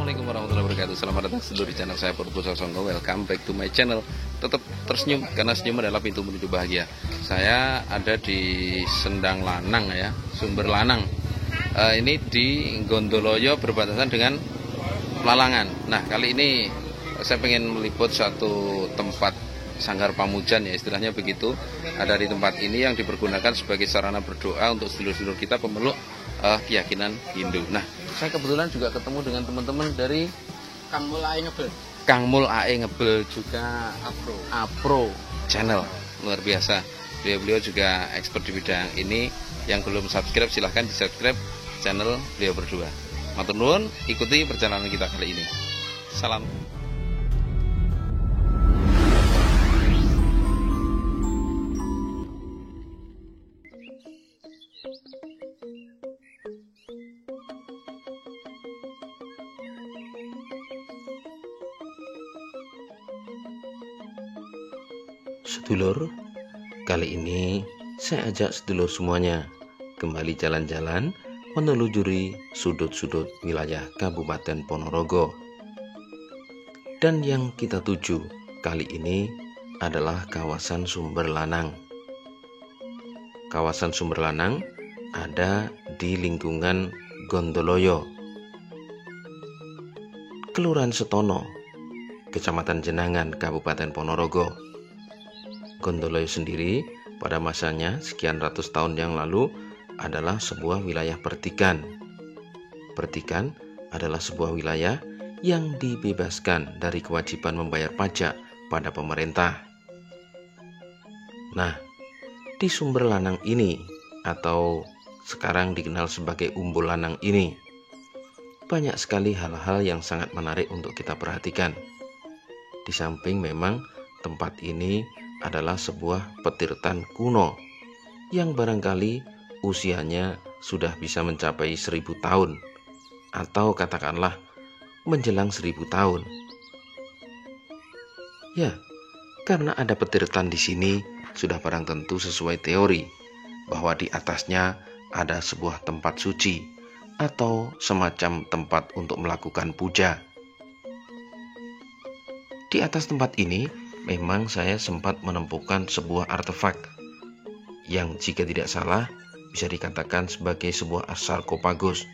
Assalamualaikum warahmatullahi wabarakatuh. Selamat datang seluruh di channel saya Purbo Sasongko. Welcome back to my channel. Tetap tersenyum karena senyum adalah pintu menuju bahagia. Saya ada di Sendang Lanang ya, Sumber Lanang. Ini di Gondoloyo berbatasan dengan Pelalangan. Nah, kali ini saya pengen meliput satu tempat sanggar pamujan ya, istilahnya begitu. Ada di tempat ini yang dipergunakan sebagai sarana berdoa untuk sedulur-sedulur kita pemeluk keyakinan Hindu. Nah, saya kebetulan juga ketemu dengan teman-teman dari Kang Mul AE Ngebel. Kang Mul AE Ngebel, juga Apro Channel. Luar biasa. Beliau juga expert di bidang ini. Yang belum subscribe silahkan di subscribe channel beliau berdua. Matur nuwun, ikuti perjalanan kita kali ini. Salam. Sedulur, kali ini saya ajak sedulur semuanya kembali jalan-jalan menelusuri sudut-sudut wilayah Kabupaten Ponorogo. Dan yang kita tuju kali ini adalah kawasan Sumber Lanang. Kawasan Sumber Lanang ada di lingkungan Gondoloyo, Kelurahan Setono, Kecamatan Jenangan, Kabupaten Ponorogo. Gondoloyo sendiri pada masanya sekian ratus tahun yang lalu adalah sebuah wilayah pertikan. Pertikan adalah sebuah wilayah yang dibebaskan dari kewajiban membayar pajak pada pemerintah. Nah, di Sumber Lanang ini atau sekarang dikenal sebagai Umbul Lanang ini, banyak sekali hal-hal yang sangat menarik untuk kita perhatikan. Di samping memang tempat ini adalah sebuah petirtan kuno yang barangkali usianya sudah bisa mencapai 1000 tahun atau katakanlah menjelang 1000 tahun. Ya, karena ada petirtan di sini sudah barang tentu sesuai teori bahwa di atasnya ada sebuah tempat suci atau semacam tempat untuk melakukan puja. Di atas tempat ini memang saya sempat menemukan sebuah artefak yang jika tidak salah bisa dikatakan sebagai sebuah sarkofagus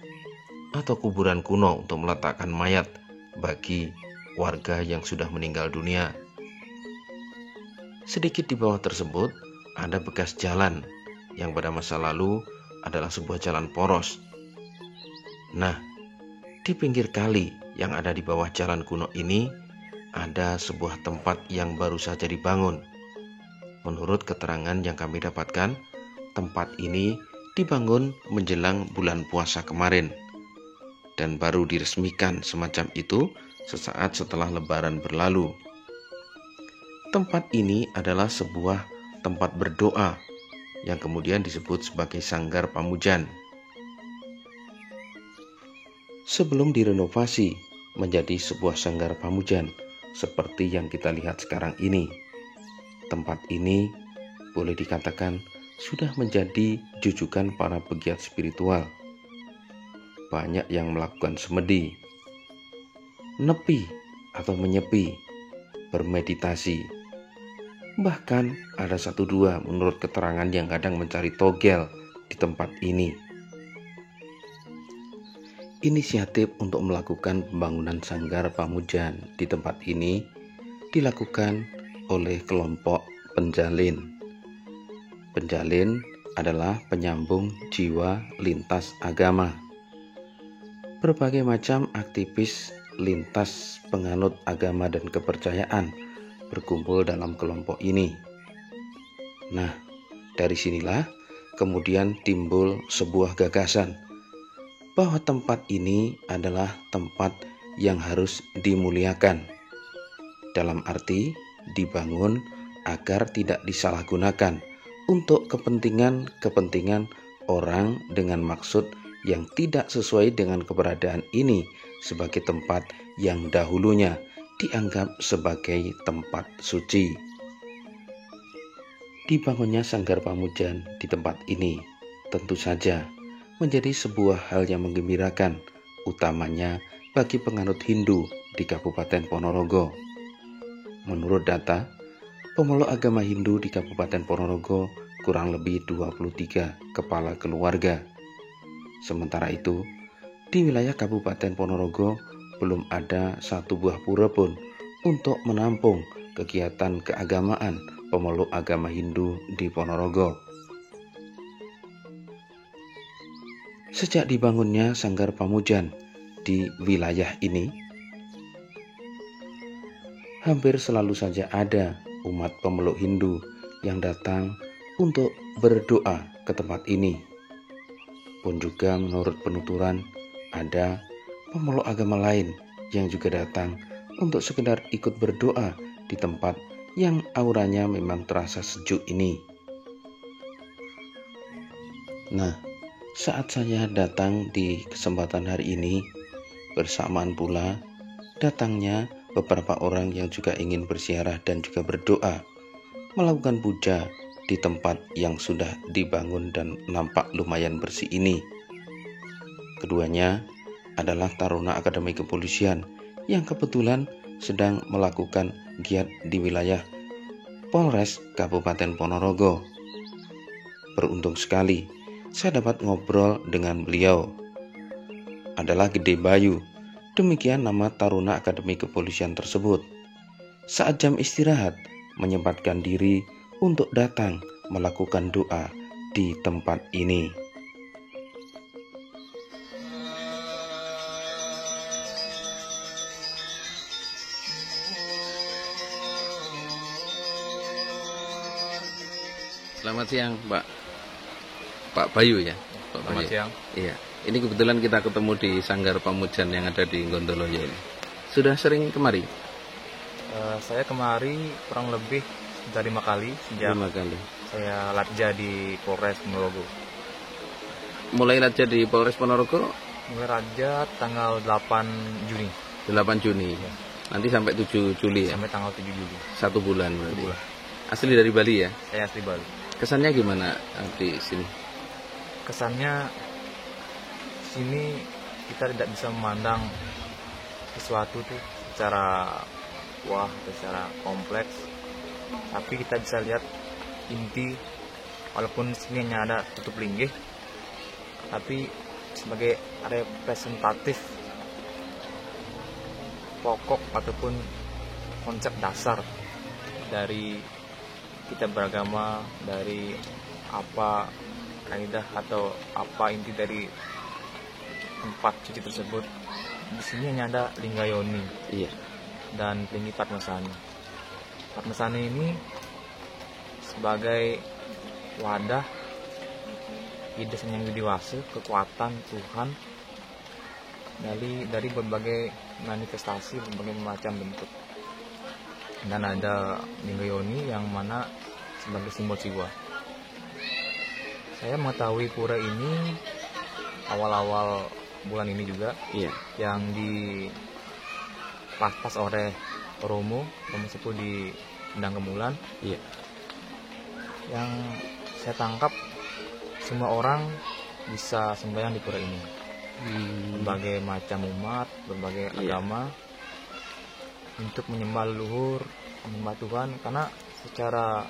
atau kuburan kuno untuk meletakkan mayat bagi warga yang sudah meninggal dunia. Sedikit di bawah tersebut ada bekas jalan yang pada masa lalu adalah sebuah jalan poros. Nah, di pinggir kali yang ada di bawah jalan kuno ini ada sebuah tempat yang baru saja dibangun. Menurut keterangan yang kami dapatkan, tempat ini dibangun menjelang bulan puasa kemarin dan baru diresmikan semacam itu sesaat setelah Lebaran berlalu. Tempat ini adalah sebuah tempat berdoa yang kemudian disebut sebagai Sanggar Pamujan. Sebelum direnovasi menjadi sebuah Sanggar Pamujan seperti yang kita lihat sekarang ini, tempat ini boleh dikatakan sudah menjadi jujukan para pegiat spiritual. Banyak yang melakukan semedi, nepi atau menyepi, bermeditasi. Bahkan ada 1-2 menurut keterangan yang kadang mencari togel di tempat ini. Inisiatif untuk melakukan pembangunan Sanggar Pamujan di tempat ini dilakukan oleh kelompok penjalin. Penjalin adalah penyambung jiwa lintas agama. Berbagai macam aktivis lintas penganut agama dan kepercayaan berkumpul dalam kelompok ini. Nah, dari sinilah kemudian timbul sebuah gagasan bahwa tempat ini adalah tempat yang harus dimuliakan. Dalam arti dibangun agar tidak disalahgunakan untuk kepentingan orang dengan maksud yang tidak sesuai dengan keberadaan ini sebagai tempat yang dahulunya dianggap sebagai tempat suci. Dibangunnya Sanggar Pamujan di tempat ini tentu saja menjadi sebuah hal yang menggembirakan, utamanya bagi penganut Hindu di Kabupaten Ponorogo. Menurut data, pemeluk agama Hindu di Kabupaten Ponorogo kurang lebih 23 kepala keluarga. Sementara itu, di wilayah Kabupaten Ponorogo belum ada satu buah pura pun untuk menampung kegiatan keagamaan pemeluk agama Hindu di Ponorogo. Sejak dibangunnya Sanggar Pamujan di wilayah ini, hampir selalu saja ada umat pemeluk Hindu yang datang untuk berdoa ke tempat ini. Pun juga menurut penuturan, ada pemeluk agama lain yang juga datang untuk sekedar ikut berdoa di tempat yang auranya memang terasa sejuk ini. Nah, saat saya datang di kesempatan hari ini, bersamaan pula datangnya beberapa orang yang juga ingin berziarah dan juga berdoa, melakukan puja di tempat yang sudah dibangun dan nampak lumayan bersih ini. Keduanya adalah Taruna Akademi Kepolisian yang kebetulan sedang melakukan giat di wilayah Polres Kabupaten Ponorogo. Beruntung sekali saya dapat ngobrol dengan beliau. Adalah Gede Bayu, demikian nama Taruna Akademi Kepolisian tersebut. Saat jam istirahat, menyempatkan diri untuk datang melakukan doa di tempat ini. Selamat siang, Pak Bayu ya. Selamat siang. Iya. Ini kebetulan kita ketemu di Sanggar Pamujan yang ada di Gondoloyo ini. Sudah sering kemari? Saya kemari kurang lebih dari 5 kali sejak 5 kali. saya latja di Polres Ponorogo. Mulai latja di Polres Ponorogo? Mulai latja tanggal 8 Juni. 8 Juni. Ya. Nanti sampai 7 Juli ya? Sampai tanggal 7 Juli. 1 bulan berarti. 1 bulan. Asli dari Bali ya? Saya asli Bali. Kesannya gimana di sini? Kesannya sini kita tidak bisa memandang sesuatu tuh secara wah atau secara kompleks, tapi kita bisa lihat inti. Walaupun sini hanya ada tutup linggih, tapi sebagai representatif pokok ataupun konsep dasar dari kita beragama, dari apa kaidah atau apa inti dari tempat suci tersebut. Di sini hanya ada Linggayoni dan Tinggi Padmasani. Padmasani ini sebagai wadah ide yang dewasa, kekuatan Tuhan dari berbagai manifestasi, berbagai macam bentuk. Dan ada Linggayoni yang mana sebagai simbol jiwa. Saya mengetahui pura ini awal-awal bulan ini juga, yang dipas oleh Romo Sepuh di Endang Kemulan. Yang saya tangkap semua orang bisa sembahyang di pura ini. Berbagai macam umat, berbagai agama, untuk menyembah leluhur, menyembah Tuhan, karena secara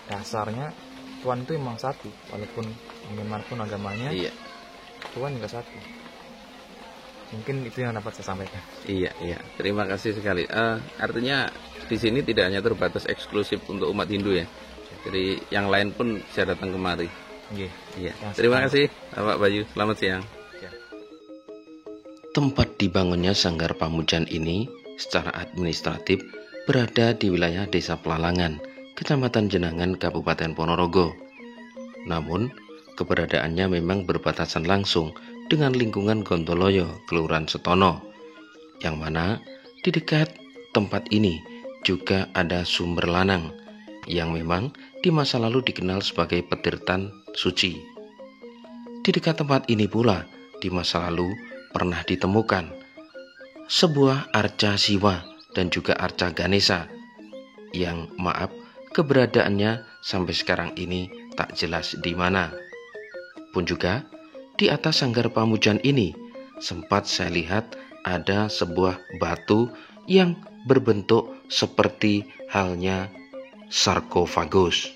dasarnya Tuhan itu memang satu, walaupun bagaimanapun agamanya, Tuhan juga satu. Mungkin itu yang dapat saya sampaikan. Iya. Terima kasih sekali. Artinya di sini tidak hanya terbatas eksklusif untuk umat Hindu ya. Jadi yang lain pun bisa datang kemari. Iya. Terima kasih, Pak Bayu. Selamat siang. Tempat dibangunnya Sanggar Pamujan ini secara administratif berada di wilayah Desa Pelalangan, Kecamatan Jenangan, Kabupaten Ponorogo. Namun, keberadaannya memang berbatasan langsung dengan lingkungan Gondoloyo, Kelurahan Setono, yang mana di dekat tempat ini juga ada sumber lanang yang memang di masa lalu dikenal sebagai petirtan suci. Di dekat tempat ini pula di masa lalu pernah ditemukan sebuah arca Siwa dan juga arca Ganesha yang keberadaannya sampai sekarang ini tak jelas di mana. Pun juga di atas Sanggar Pamujan ini sempat saya lihat ada sebuah batu yang berbentuk seperti halnya sarkofagus.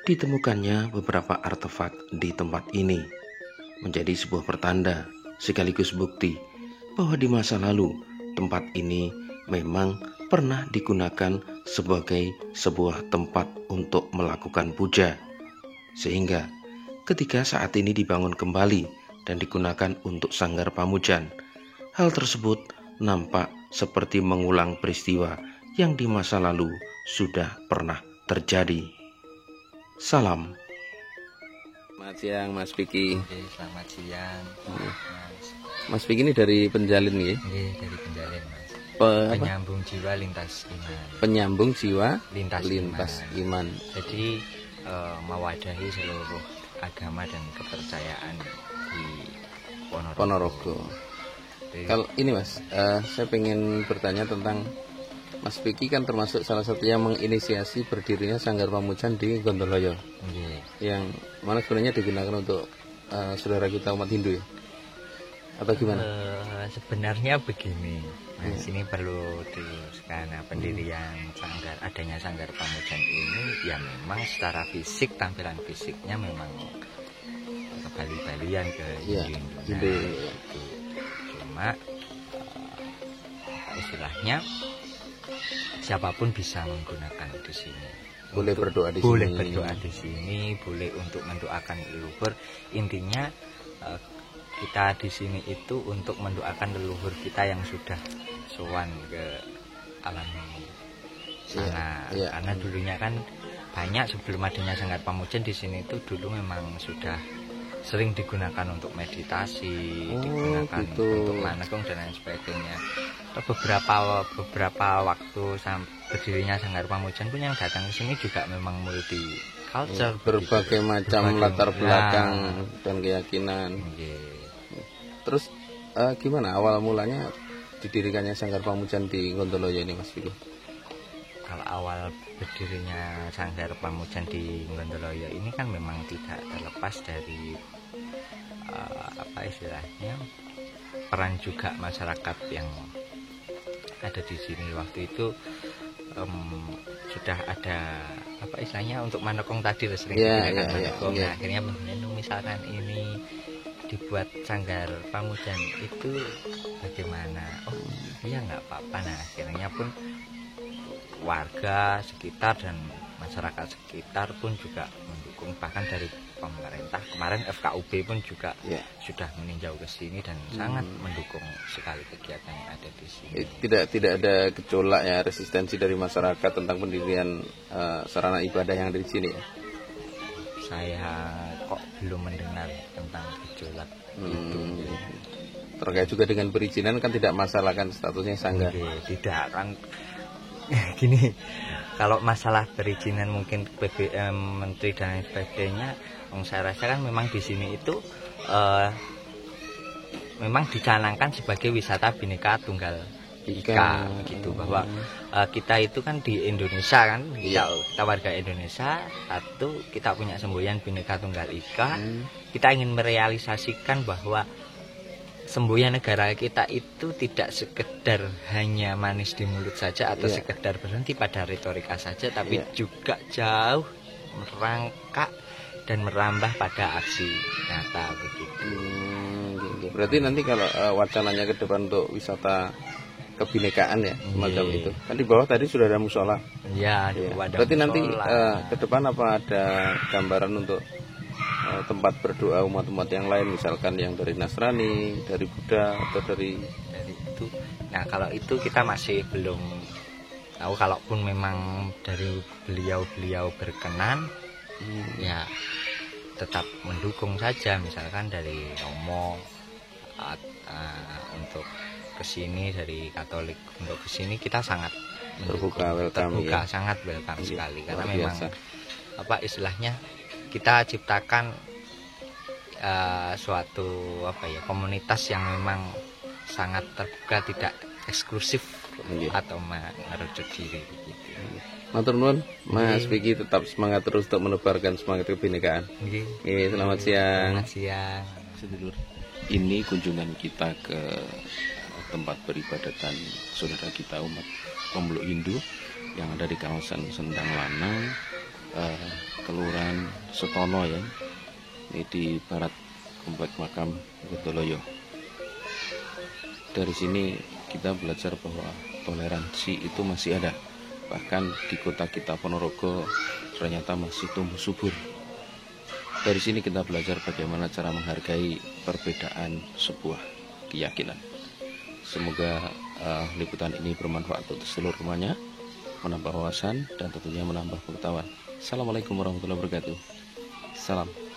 Ditemukannya beberapa artefak di tempat ini menjadi sebuah pertanda sekaligus bukti bahwa di masa lalu tempat ini memang pernah digunakan sebagai sebuah tempat untuk melakukan puja. Sehingga ketika saat ini dibangun kembali dan digunakan untuk sanggar pamujan, hal tersebut nampak seperti mengulang peristiwa yang di masa lalu sudah pernah terjadi. Salam. Selamat siang Mas Piki. Oke, selamat siang Mas. Mas Piki ini dari Penjalin nih. Oke, dari Penjalin Mas. Penyambung jiwa lintas iman. Penyambung jiwa lintas iman. Jadi mewadahi seluruh agama dan kepercayaan di Ponorogo. Kalau ini Mas, saya pengen bertanya tentang Mas Piki kan termasuk salah satu yang menginisiasi berdirinya Sanggar Pamujan di Gondoloyo. Yang mana sebenarnya digunakan untuk saudara kita umat Hindu ya? Atau gimana? Sebenarnya begini, Mas, ini perlu diluruskan. Pendirian sanggar, adanya Sanggar Pamujan ini ya memang secara fisik, tampilan fisiknya memang kebali-balian ke Hindu. Cuma istilahnya siapapun bisa menggunakan di sini. Boleh berdoa di boleh sini. Berdoa di sini, boleh untuk mendoakan leluhur. Intinya kita di sini itu untuk mendoakan leluhur kita yang sudah sowan ke alam sana. Karena dulunya kan banyak sebelum adanya Sanggar Pamujan di sini itu dulu memang sudah sering digunakan untuk meditasi, digunakan untuk manekung dan lain sebagainya. Beberapa waktu berdirinya Sanggar Pamujan pun yang datang ke sini juga memang multi culture, berbagai macam latar belakang dan keyakinan. Terus gimana awal mulanya didirikannya Sanggar Pamujan di Gondoloyo ini Mas Piki? Kalau awal berdirinya Sanggar Pamujan di Gondoloyo ini kan memang tidak terlepas dari istilahnya peran juga masyarakat yang ada di sini. Waktu itu sudah ada istilahnya untuk manekung tadi sering digunakan manekung. Nah, akhirnya misalkan ini dibuat Sanggar Pamujan itu bagaimana? Oh iya nggak apa-apa. Nah akhirnya pun warga sekitar dan masyarakat sekitar pun juga mendukung, bahkan dari pemerintah kemarin FKUB pun juga sudah meninjau ke sini dan sangat mendukung sekali kegiatan yang ada di sini. Tidak ada gejolak ya, resistensi dari masyarakat tentang pendirian sarana ibadah yang ada di sini ya? Saya kok belum mendengar tentang gejolak itu. Terkait juga dengan perizinan kan tidak masalah kan statusnya sanggar? Tidak kan. Gini, kalau masalah perizinan mungkin BBM, Menteri dan lain sebagainya, saya rasa kan memang di sini itu memang dicanangkan sebagai wisata Bhinneka Tunggal Ika gitu, bahwa kita itu kan di Indonesia kan, kita warga Indonesia, satu kita punya semboyan Bhinneka Tunggal Ika, kita ingin merealisasikan bahwa semboyan negara kita itu tidak sekedar hanya manis di mulut saja atau sekedar berhenti pada retorika saja, tapi juga jauh merangkak dan merambah pada aksi nyata begitu. Berarti nanti kalau wacananya ke depan untuk wisata kebinekaan ya semacam itu, kan di bawah tadi sudah ada musola. Iya. Berarti musola. Nanti ke depan apa ada gambaran untuk tempat berdoa umat-umat yang lain, misalkan yang dari Nasrani, dari Buddha atau dari itu. Nah kalau itu kita masih belum tahu. Kalaupun memang dari beliau berkenan, ya tetap mendukung saja. Misalkan dari Romo untuk kesini, dari Katolik untuk kesini, kita sangat terbuka, sangat welcome sekali. Karena memang istilahnya kita ciptakan suatu komunitas yang memang sangat terbuka, tidak eksklusif atau merujuk diri gitu. Matur nuwun Mas Piki, tetap semangat terus untuk menebarkan semangat kebinekaan. Selamat siang. Selamat siang. sedulur, ini kunjungan kita ke tempat peribadatan saudara kita umat pemeluk Hindu yang ada di kawasan Sendang Lanang, Kelurahan Setono ya, ini di barat komplek makam Gedoloyo. Dari sini kita belajar bahwa toleransi itu masih ada, bahkan di kota kita Ponorogo ternyata masih tumbuh subur. Dari sini kita belajar bagaimana cara menghargai perbedaan sebuah keyakinan. Semoga liputan ini bermanfaat untuk seluruh rumahnya, menambah wawasan dan tentunya menambah pengetahuan. Assalamualaikum warahmatullahi wabarakatuh. Salam.